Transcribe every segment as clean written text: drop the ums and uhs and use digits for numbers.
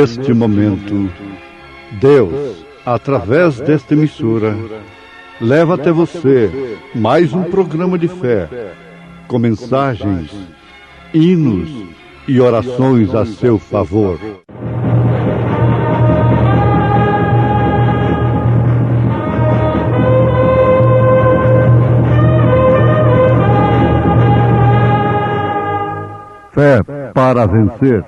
neste momento, Deus, através desta emissora, leva até você mais um programa de fé, com mensagens, hinos e orações a seu favor. Fé para vencer.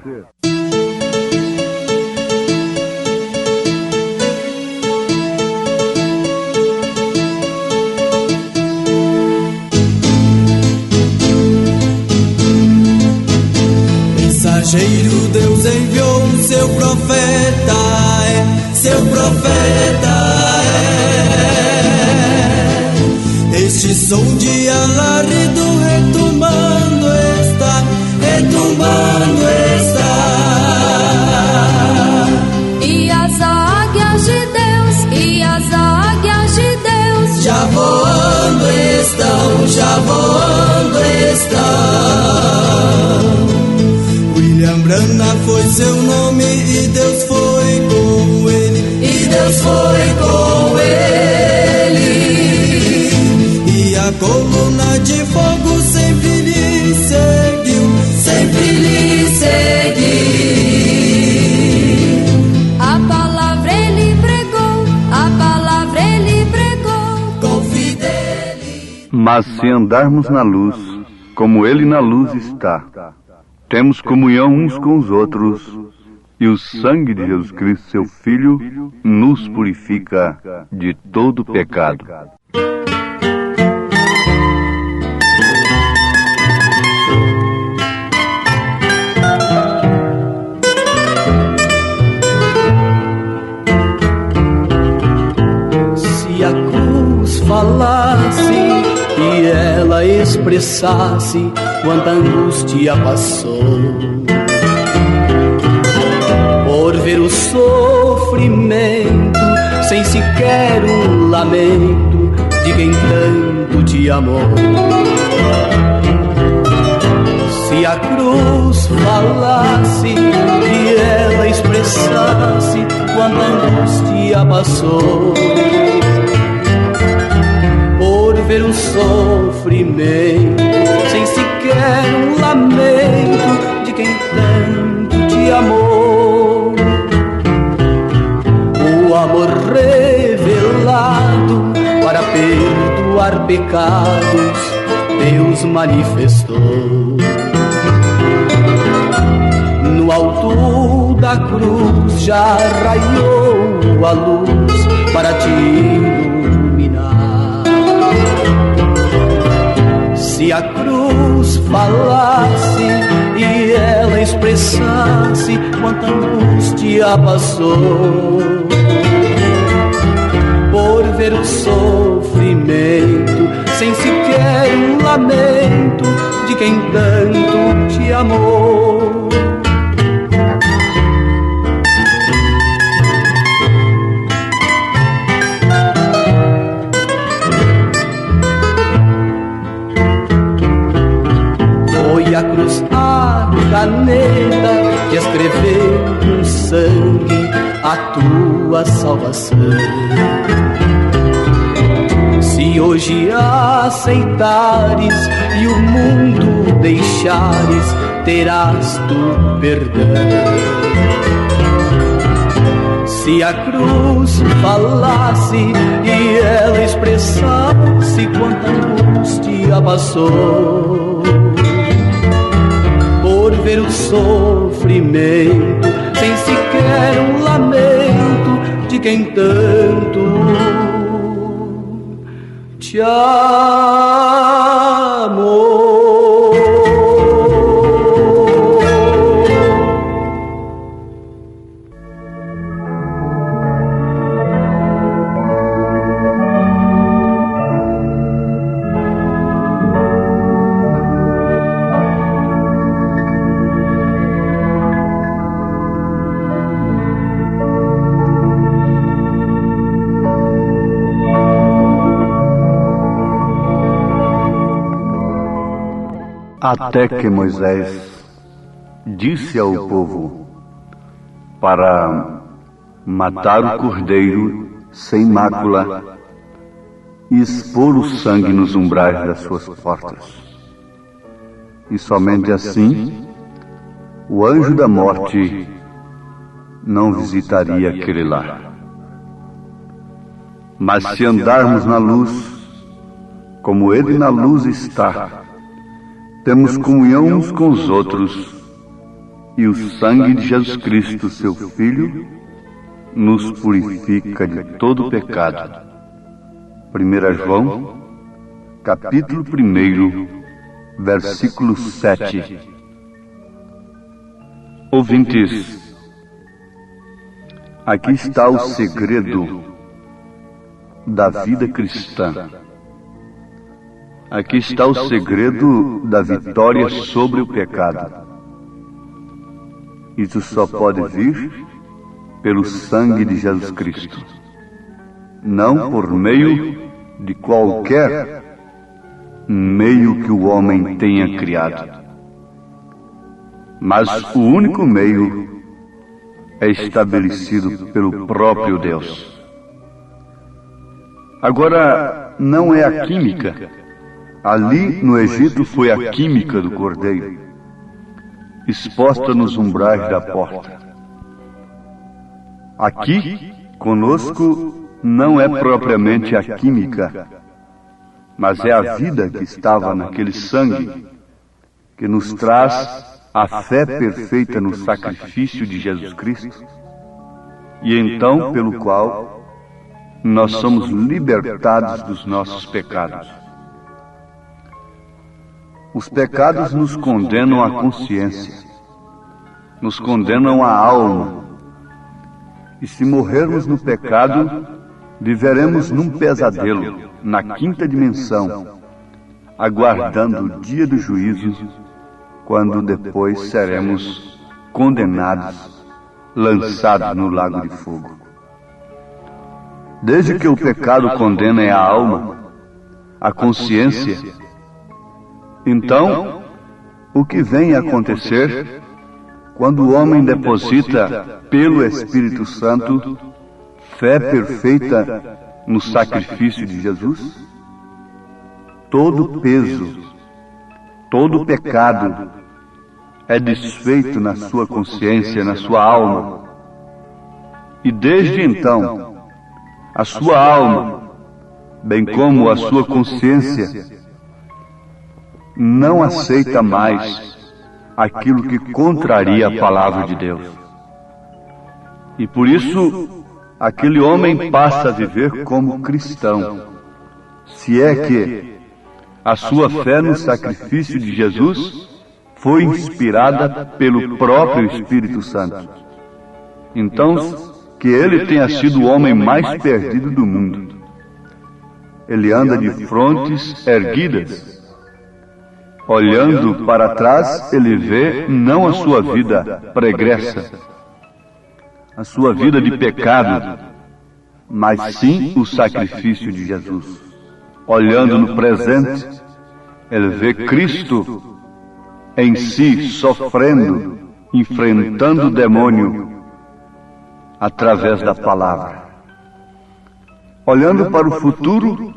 Mensageiro, Deus enviou seu profeta, seu profeta é. Este som de alarido retumbando está, retumbando está. E as águias de Deus, e as águias de Deus já voando estão, já voando estão. William Branham foi seu nome e Deus foi com ele, e Deus foi com ele. E a coluna de fogo sempre lhe seguiu, sempre lhe seguiu. A palavra ele pregou, a palavra ele pregou com fidelidade. Mas se andarmos na luz, como ele na luz está, temos comunhão uns com os outros, e o sangue de Jesus Cristo, seu Filho, nos purifica de todo pecado. Se a cruz falasse e ela expressasse quanta angústia passou, por ver o sofrimento sem sequer um lamento de quem tanto te amou. Se a cruz falasse e ela expressasse quanta angústia passou, ver um sofrimento sem sequer um lamento de quem tanto te amou. O amor revelado para perdoar pecados Deus manifestou. No alto da cruz já raiou a luz para te iluminar. Se a cruz falasse e ela expressasse quanta angústia passou, por ver o sofrimento sem sequer um lamento de quem tanto te amou. A cruz, a caneta que escreveu com sangue a tua salvação. Se hoje aceitares e o mundo deixares, terás tu perdão. Se a cruz falasse e ela expressasse quanta angústia passou, por ver o sofrimento sem sequer um lamento de quem tanto te amou. Até que Moisés disse ao povo para matar o cordeiro sem mácula e expor o sangue nos umbrais das suas portas. E somente assim o anjo da morte não visitaria aquele lar. Mas se andarmos na luz, como ele na luz está, temos comunhão uns com os outros, e o sangue de Jesus Cristo, seu Filho, nos purifica de todo pecado. 1 João, capítulo 1, versículo 7. Ouvintes, aqui está o segredo da vida cristã. Aqui está o segredo da vitória sobre o pecado. Isso só pode vir pelo sangue de Jesus Cristo, não por meio de qualquer meio que o homem tenha criado. Mas o único meio é estabelecido pelo próprio Deus. Agora, não é a química. Ali no Egito foi a química do cordeiro, exposta nos umbrais da porta. Aqui, conosco, não é propriamente a química, mas é a vida que estava naquele sangue, que nos traz a fé perfeita no sacrifício de Jesus Cristo, e então pelo qual nós somos libertados dos nossos pecados. Os pecados nos condenam à consciência, nos condenam à alma, e se morrermos no pecado, viveremos num pesadelo, na quinta dimensão, aguardando o dia do juízo, quando depois seremos condenados, lançados no lago de fogo. Desde que o pecado condena a alma, a consciência, então, o que vem a acontecer quando o homem deposita pelo Espírito Santo fé perfeita no sacrifício de Jesus? Todo peso, todo pecado é desfeito na sua consciência, na sua alma. E desde então, a sua alma, bem como a sua consciência, não aceita mais aquilo que contraria a palavra de Deus. E por isso, aquele homem passa a viver como cristão, se é que a sua fé no sacrifício de Jesus foi inspirada pelo próprio Espírito Santo. Então, que ele tenha sido o homem mais perdido do mundo. Ele anda de frontes erguidas. Olhando para trás, ele vê não a sua vida pregressa, a sua vida de pecado, mas sim o sacrifício de Jesus. Olhando no presente, ele vê Cristo em si sofrendo, enfrentando o demônio através da palavra. Olhando para o futuro,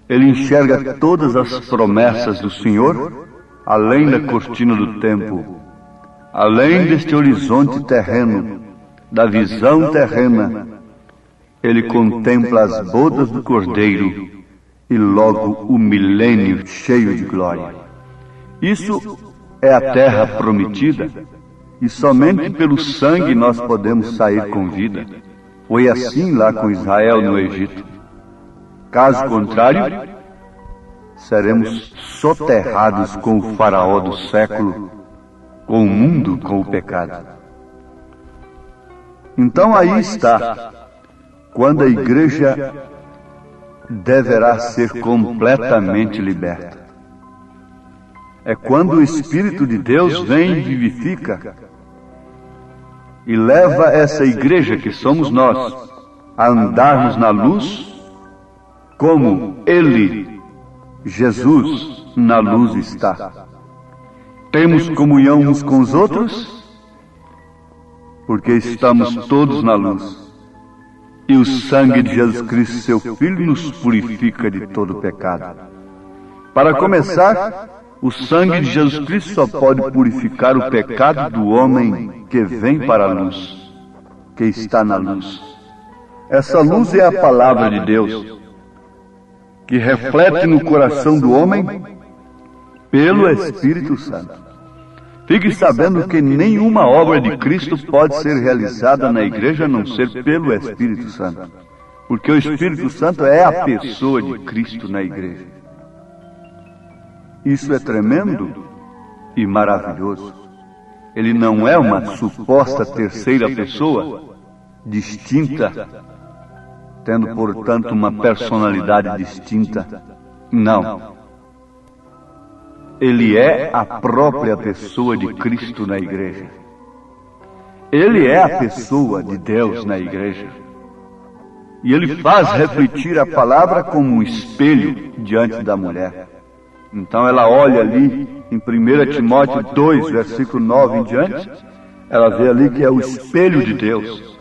ele enxerga todas as promessas do Senhor além da cortina do tempo, além deste horizonte terreno, da visão terrena. Ele contempla as bodas do Cordeiro e logo o milênio cheio de glória. Isso é a terra prometida, e somente pelo sangue nós podemos sair com vida. Foi assim lá com Israel no Egito. Caso contrário, seremos soterrados com o faraó do século, com o mundo, com o pecado. Então aí está, quando a igreja deverá ser completamente liberta. É quando o Espírito de Deus vem e vivifica e leva essa igreja que somos nós a andarmos na luz como Ele, Jesus, na luz está. Temos comunhão uns com os outros porque estamos todos na luz. E o sangue de Jesus Cristo, seu Filho, nos purifica de todo pecado. Para começar, o sangue de Jesus Cristo só pode purificar o pecado do homem que vem para a luz, que está na luz. Essa luz é a palavra de Deus, que reflete no coração do homem pelo Espírito Santo. Fique sabendo que nenhuma obra de Cristo pode ser realizada na igreja a não ser pelo Espírito Santo, porque o Espírito Santo é a pessoa de Cristo na igreja. Isso é tremendo e maravilhoso. Ele não é uma suposta terceira pessoa, distinta, tendo, portanto, uma personalidade distinta. Não. Ele é a própria pessoa de Cristo na igreja. Ele é a pessoa de Deus na igreja. E ele faz refletir a palavra como um espelho diante da mulher. Então ela olha ali em 1 Timóteo 2, versículo 9 em diante, ela vê ali que é o espelho de Deus.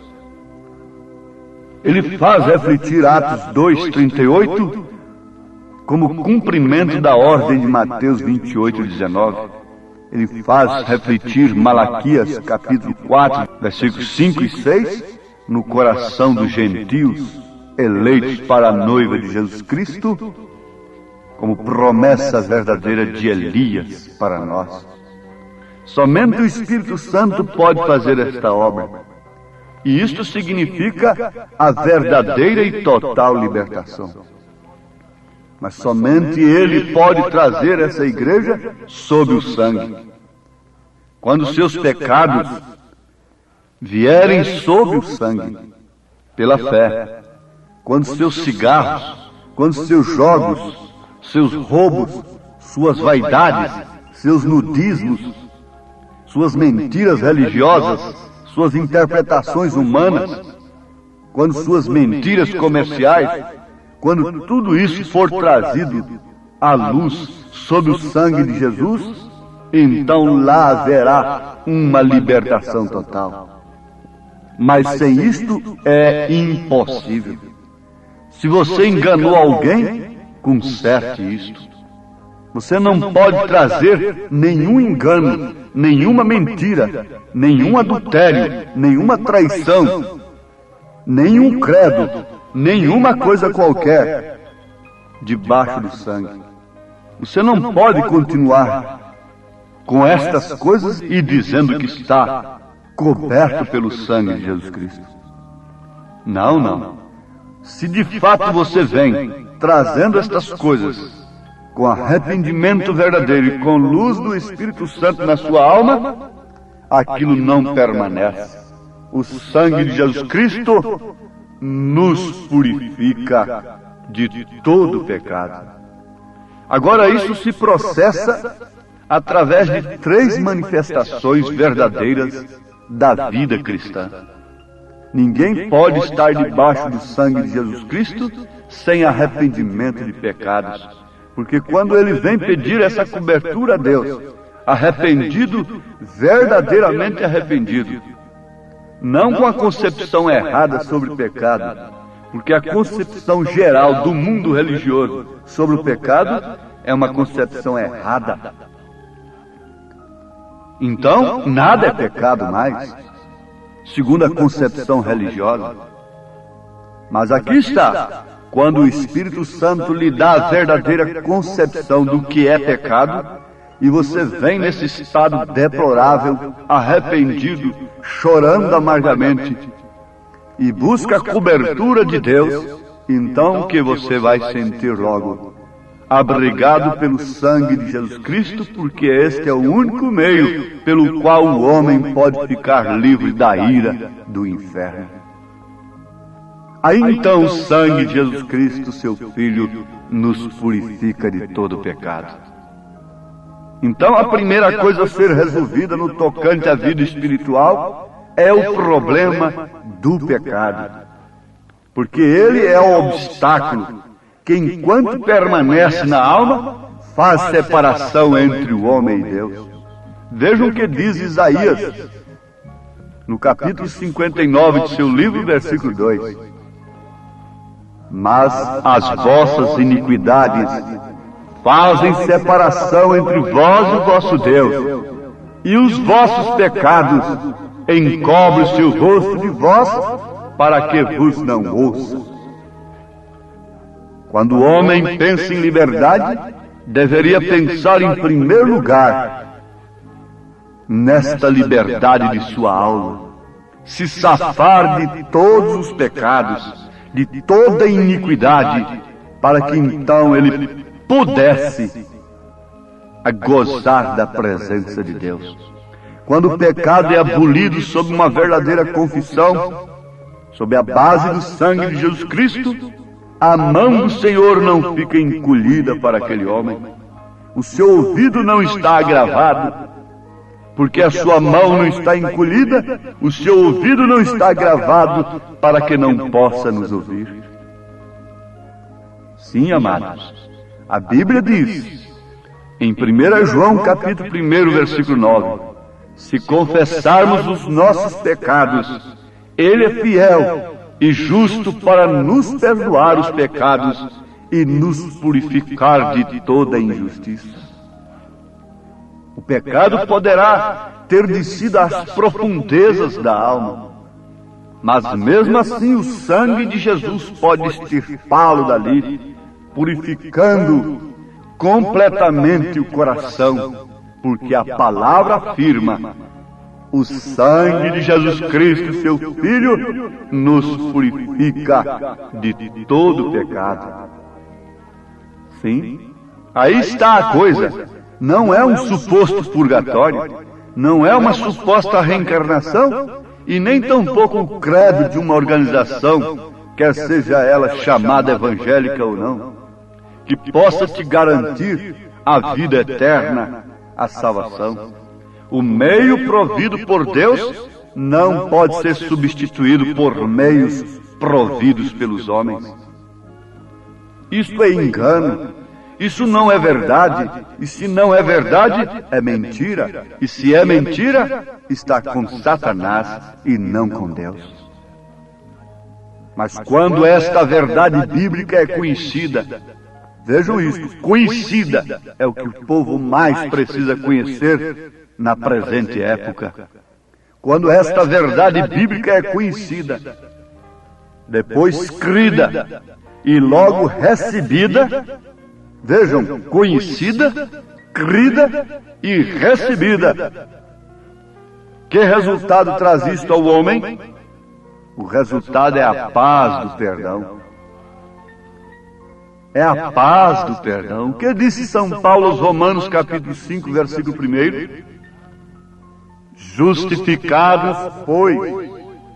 Ele faz refletir Atos 2, 38, como cumprimento da ordem de Mateus 28, 19. Ele faz refletir Malaquias, capítulo 4, versículos 5 e 6, no coração dos gentios, eleitos para a noiva de Jesus Cristo, como promessa verdadeira de Elias para nós. Somente o Espírito Santo pode fazer esta obra. E isto significa a verdadeira e total libertação. Mas somente Ele pode trazer essa igreja sob o sangue. Quando seus pecados vierem sob o sangue, pela fé, quando seus cigarros, quando seus jogos, seus roubos, suas vaidades, seus nudismos, suas mentiras religiosas, suas interpretações humanas, quando suas mentiras comerciais, quando tudo isso for trazido à luz sob o sangue de Jesus, então lá haverá uma libertação total. Mas sem isto é impossível. Se você enganou alguém, conserte isto. Você não pode trazer nenhum engano, nenhuma mentira, nenhum adultério, nenhuma traição, nenhum credo, nenhuma coisa qualquer debaixo do sangue. Você não pode continuar com estas coisas e dizendo que está coberto pelo sangue de Jesus Cristo. Não, não. Se de fato você vem trazendo estas coisas com arrependimento verdadeiro e com luz do Espírito Santo na sua alma, aquilo não permanece. O sangue de Jesus Cristo nos purifica de todo pecado. Agora isso se processa através de 3 manifestações verdadeiras da vida cristã. Ninguém pode estar debaixo do sangue de Jesus Cristo sem arrependimento de pecados. Porque quando ele vem pedir essa cobertura a Deus, arrependido, verdadeiramente arrependido, não com a concepção errada sobre o pecado, porque a concepção geral do mundo religioso sobre o pecado é uma concepção errada. Então, nada é pecado mais, segundo a concepção religiosa. Mas aqui está, quando o Espírito Santo lhe dá a verdadeira concepção do que é pecado, e você vem nesse estado deplorável, arrependido, chorando amargamente, e busca a cobertura de Deus, então que você vai sentir logo, abrigado pelo sangue de Jesus Cristo, porque este é o único meio pelo qual o homem pode ficar livre da ira do inferno. Aí então o sangue de Jesus Cristo, seu Filho, nos purifica de todo pecado. Então a primeira coisa a ser resolvida no tocante à vida espiritual é o problema do pecado. Porque ele é o obstáculo que, enquanto permanece na alma, faz separação entre o homem e Deus. Vejam o que diz Isaías, no capítulo 59 de seu livro, versículo 2. Mas as vossas iniquidades fazem separação entre vós e o vosso Deus, e os vossos pecados encobrem o seu rosto de vós, para que vos não ouça. Quando o homem pensa em liberdade, deveria pensar em primeiro lugar nesta liberdade de sua alma, se safar de todos os pecados, de toda iniquidade, para que então ele pudesse gozar da presença de Deus. Quando o pecado é abolido sob uma verdadeira confissão, sob a base do sangue de Jesus Cristo, a mão do Senhor não fica encolhida para aquele homem. O seu ouvido não está agravado, porque a sua mão não está encolhida, o seu ouvido não está agravado para que não possa nos ouvir. Sim, amados, a Bíblia diz, em 1 João capítulo 1, versículo 9, se confessarmos os nossos pecados, Ele é fiel e justo para nos perdoar os pecados e nos purificar de toda injustiça. O pecado poderá ter descido às profundezas da alma, mas mesmo assim o sangue de Jesus pode extirpá-lo dali, purificando completamente o coração, porque a palavra afirma: o sangue de Jesus Cristo, seu Filho, nos purifica de todo pecado. Sim, aí está a coisa. Não é um suposto purgatório, não é uma suposta reencarnação, e nem tampouco o credo de uma organização, quer seja ela chamada evangélica ou não, que possa te garantir a vida eterna, a salvação. O meio provido por Deus não pode ser substituído por meios providos pelos homens. Isto é engano. Isso não é verdade, e se não é verdade, é mentira, e se é mentira, está com Satanás e não com Deus. Mas quando esta verdade bíblica é conhecida, vejam isso, conhecida é o que o povo mais precisa conhecer na presente época. Quando esta verdade bíblica é conhecida, depois crida e logo recebida, vejam, conhecida, crida e recebida. Que resultado traz isto ao homem? O resultado é a paz do perdão. É a paz do perdão. O que disse São Paulo aos Romanos, capítulo 5, versículo 1? Justificados, pois,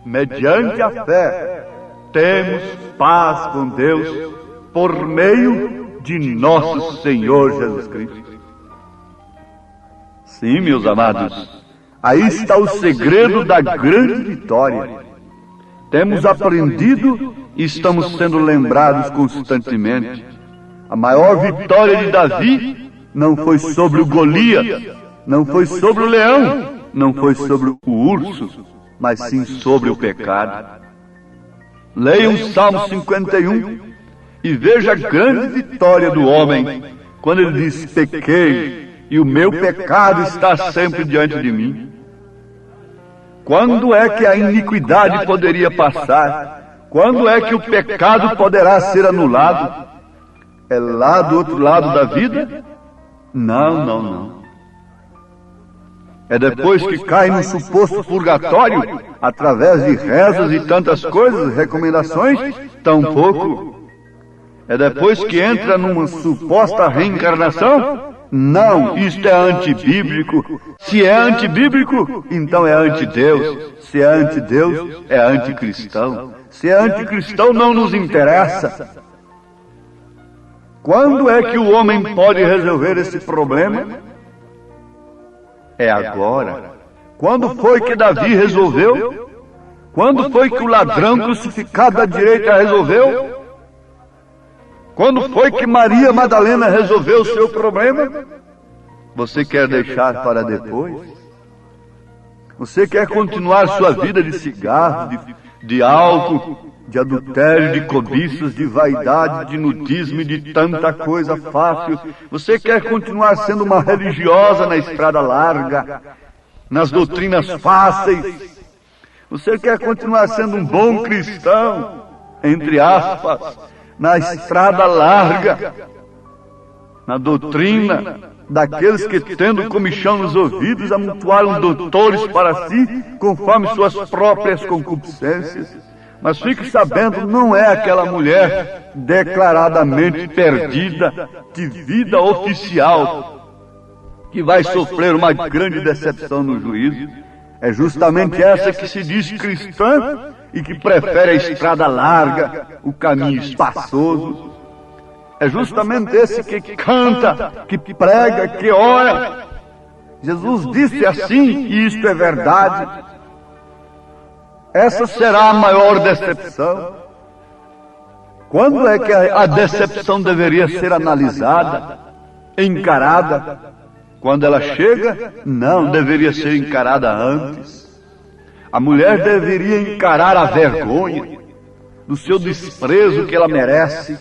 mediante a fé, temos paz com Deus por meio de nosso Senhor Jesus Cristo. Sim, meus amados, aí está o segredo da grande vitória. Temos aprendido e estamos sendo lembrados constantemente. A maior vitória de Davi não foi sobre o Golias, não foi sobre o leão, não foi sobre o urso, mas sim sobre o pecado. Leiam o Salmo 51 e veja a grande vitória do homem, quando ele diz: pequei, e o meu pecado está sempre diante de mim. Quando é que a iniquidade poderia passar? Quando é que o pecado poderá ser anulado? É lá do outro lado da vida? Não, não, não. É depois que cai no suposto purgatório, através de rezas e tantas coisas, recomendações? Tampouco. É depois que entra numa suposta reencarnação? Não, isto é antibíblico. Se é antibíblico, então é antideus. Se é antideus, é anticristão. Se é anticristão, não nos interessa. Quando é que o homem pode resolver esse problema? É agora. Quando foi que Davi resolveu? Quando foi que o ladrão crucificado à direita resolveu? Quando foi que Maria Madalena resolveu o seu problema? Você quer deixar para depois? Você quer continuar sua vida de cigarro, de álcool, de adultério, de cobiças, de vaidade, de nudismo e de tanta coisa fácil? Você quer continuar sendo uma religiosa na estrada larga, nas doutrinas fáceis? Você quer continuar sendo um bom cristão, entre aspas, na estrada larga, na doutrina daqueles que, tendo comichão nos ouvidos, amontoaram doutores para si, conforme suas próprias concupiscências? Mas fique sabendo, não é aquela mulher declaradamente perdida, de vida oficial, que vai sofrer uma grande decepção no juízo. É justamente essa que se diz cristã e que prefere a estrada larga, o caminho espaçoso. É justamente esse que canta, que prega, que ora. Jesus disse assim, e isto é verdade. Essa será a maior decepção. Quando é que a decepção deveria ser analisada, encarada? Quando ela chega? Não, deveria ser encarada antes. A mulher deveria encarar a vergonha do seu desprezo que ela merece.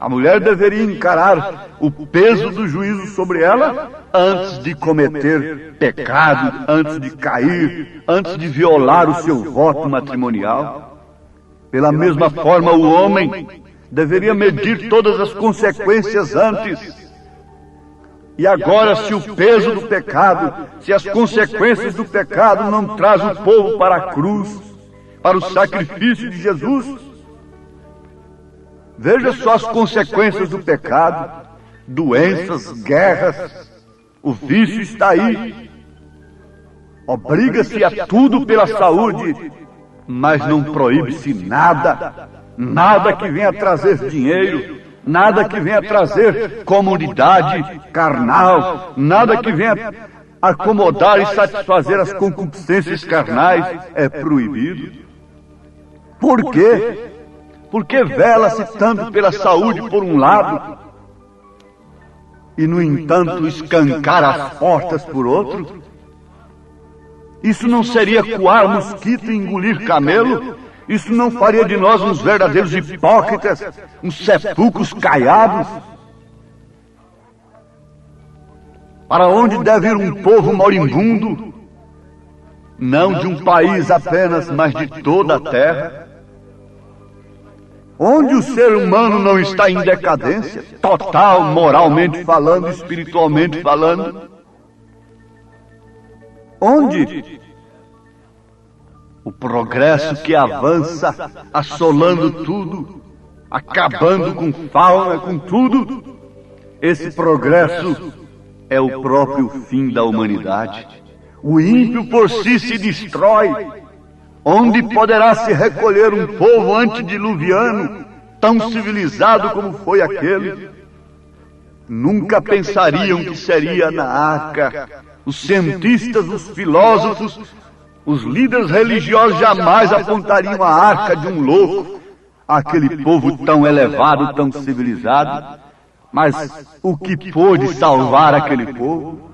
A mulher deveria encarar o peso do juízo sobre ela antes de cometer pecado, antes de cair, antes de violar o seu voto matrimonial. Pela mesma forma, o homem deveria medir todas as consequências antes. E agora, se o peso do pecado, se as consequências do pecado não traz o povo para a cruz, para o sacrifício de Jesus, veja só as consequências do pecado: doenças, guerras, o vício está aí. Obriga-se a tudo pela saúde, mas não proíbe-se nada, nada que venha trazer dinheiro, nada que venha trazer comodidade carnal, nada que venha acomodar e satisfazer as concupiscências carnais é proibido. Por quê? Porque vela-se tanto pela saúde por um lado e, no entanto, escancara as portas por outro? Isso não seria coar mosquito e engolir camelo? Isso não faria de nós uns verdadeiros hipócritas, uns sepulcros caiados? Para onde deve ir um povo moribundo? Não de um país apenas, mas de toda a terra. Onde o ser humano não está em decadência total, moralmente falando, espiritualmente falando? Onde o progresso que avança, assolando tudo, acabando com fauna, com tudo, esse progresso é o próprio fim da humanidade. O ímpio por si se destrói. Onde poderá se recolher um povo antediluviano, tão civilizado como foi aquele? Nunca pensariam que seria na arca. Os cientistas, os filósofos, os líderes religiosos jamais apontariam a arca de um louco, aquele povo tão elevado, tão civilizado. Mas o que pôde salvar aquele povo?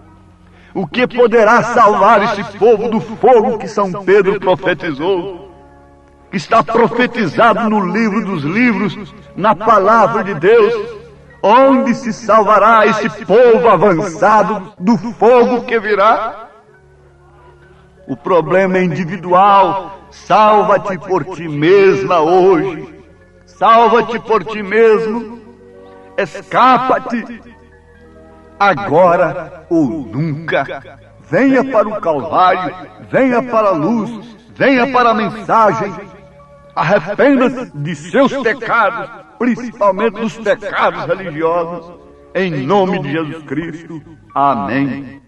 O que poderá salvar esse povo do fogo que São Pedro profetizou? Que está profetizado no livro dos livros, na palavra de Deus. Onde se salvará esse povo avançado do fogo que virá? O problema é individual. Salva-te por ti mesma hoje. Salva-te por ti mesmo. Escapa-te. Agora ou nunca. Venha para o Calvário, venha para a luz, venha para a mensagem. Arrependa-se de seus pecados, principalmente dos pecados religiosos, em nome de Jesus Cristo. Amém.